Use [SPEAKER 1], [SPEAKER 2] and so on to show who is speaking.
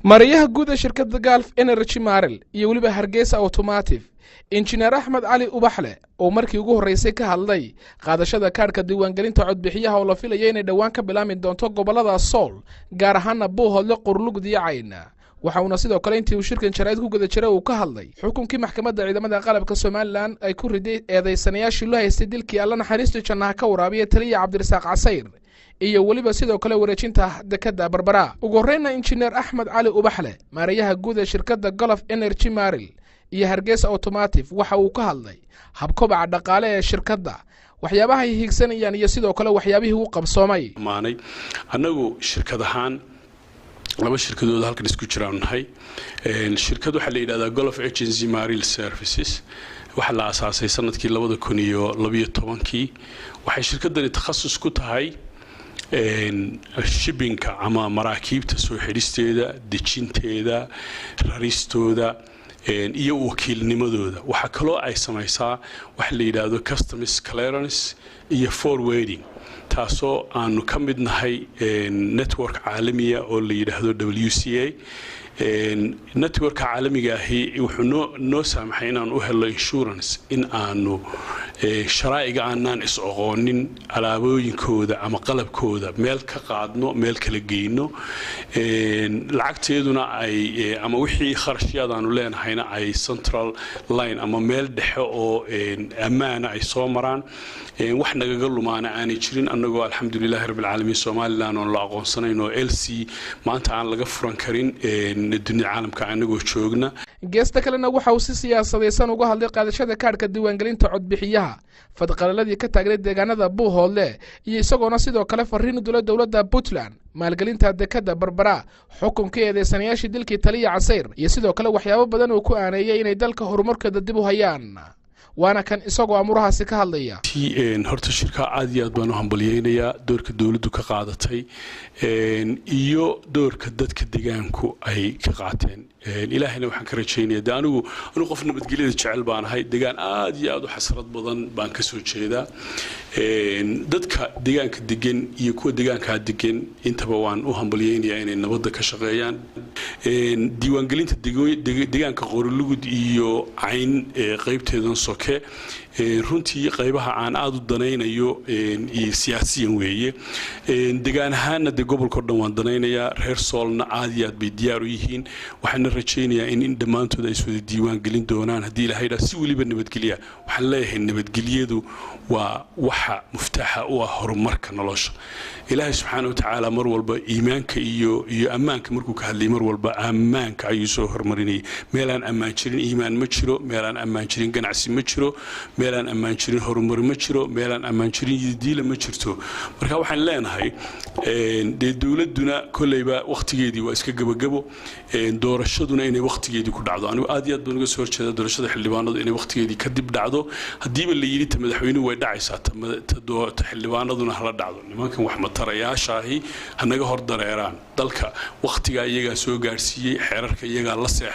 [SPEAKER 1] Mariyaha guud ee shirkadda Gulf Energy Marel iyo waliba Hargeysa Automotive Engineer Ahmed Ali Ubaxle oo markii ugu horeysay ka hadlay qaadashada kaarka diiwaangelinta codbixiyaha oo la filayo inay dhawaan ka bilaabi doonto gobolada Sool gaar ahaan Buuhoodle Qurlugud iyo Cayna waxaana sidoo kale intii uu shirkan jaraa'id ku guda jiray uu ka hadlay xukunkii maxkamadda ciidamada qalabka Soomaaliland ay ku riday eedeysanayaashii loo haystay dilkii alla naxariisto jannaha ka waraabiya taliya Cabdirasaaq Casayr iyo waliba sidoo kale wareejinta dekada Barbara ugu horreeyna Engineer Ahmed Ali Ubaxle Mariyaha guud ee shirkadda Gulf Energy Marel iyo Hargeysa Automotive waxa uu ka hadlay habkobaca dhaqaale ee shirkadda waxyaabaha ay higsanayaan iyo sidoo kale waxyaabihii uu qabsoomay
[SPEAKER 2] maanay anagu shirkadahan laba shirkadood halkan isku jiraanahay shirkadu waxa la yiraahdaa Gulf Agency Marel Services waxa la aasaasay sanadkii 2012 waxay shirkadani takhasus ku tahay shippingka ama maraakiibta soo xiristeeda dejinteeda raristooda iyo wakiilnimadooda waxa kale ay samaysaa wax la yiraahdo customs clearance iyo forwarding taasoo aanu ka mid nahay network caalamiya oo la yiraahdo WCA network caalamiga ahi wuxuu noo saamaxay inaan u helo insurance in aanu sharaa'iga aanan is aqoonin alaabooyinkooda ama qalabkooda meel ka qaadno meel kala geeyno lacagteeduna ay ama wixii kharashyadaanu leenahayna ay central line ama meel dhexe oo ammaana ay soo maraan wax nagaga lumaana aanay jirin annagoo alxamdulilaahi rabbil caalamiin Soomaaliland oo la aqoonsanayno LC maanta aan laga furan karin dunida caalamka anagoo joogna
[SPEAKER 1] geesta kalena waxa uu si siyaasadeysan uga hadlay qaadashada kaarka diiwaangelinta codbixiyaha fadqaladii ka taagnay deegaanada Buuhoodle iyo isagoona sidoo kale fariin dowladda Puntland maalgelinta dekada Barbara xukunkii eedeysanayaashii dilkii taliya Casayr iyo sidoo kale waxyaabo badan oo ku aaneeyay inay dalka horumarkeeda dib u hayaan waana kan isagoo amurahaasi ka hadlaya
[SPEAKER 2] horta shirka aad iyo aad baan u hambalyeynaya doorka dawladdu ka qaadatay iyo doorka dadka deegaanku ay ka qaateen ilaahayna waxaan ka rajaynayaa anigu qof nabadgelyada jecel baan ahay deegaan aad iyo aad u xasrad badan baan ka soo jeedaa dadka deegaanka degan iyo kuwa deegaanka degan intaba waan u hambalyeynayaa inay nabadda ka shaqeeyaan diiwaangelinta deegaanka Qurlugud iyo Cayn qaybteedan soke runtii qaybaha aan aad u danaynayo iyo siyaasiyan weeye deegaan ahaanna gobolka dhan waan danaynayaa reer Soolna aad iyo aad bay diyaar u yihiin waxaan rajaynayaa in dhamaantood ay soo diiwaangelin doonaan hadii ilaahay si waliba nabadgeliya waxaan leeyahay nabadgeliyadu waa waxa muftaaxa u ah horumarka nolosha ilaahay subxaanahu wa ta'aala mar walba iimaanka iyo ammaanka markuu ka hadlay mar walba ammaanka ayuu soo horumarinay meelaan ammaan jirin iimaan ma jiro meelaan ammaan jirin ganacsi ma jiro meelaan ammaan jirin horumar ma jiro meelaan ammaan jirin diila ma jirto marka waxaan leenahay dawladuna kullayba waqtigeedii waa iska gabagabo doorashaduna inay waqtigeedii ku dhacdo anigu aad iyo aad baan uga soo horjeedaa doorashada xildhibaanadu inay waqtigeedii ka dib dhacdo hadiiba la yiri madaxweynuhu way dhacaysaa xildhibaanaduna hala dhacdo nimankan wax matarayaashaahi hanaga hor dareeraan dalka waqtiga iyaga soo gaarsiiyay xeerarka iyaga la seexay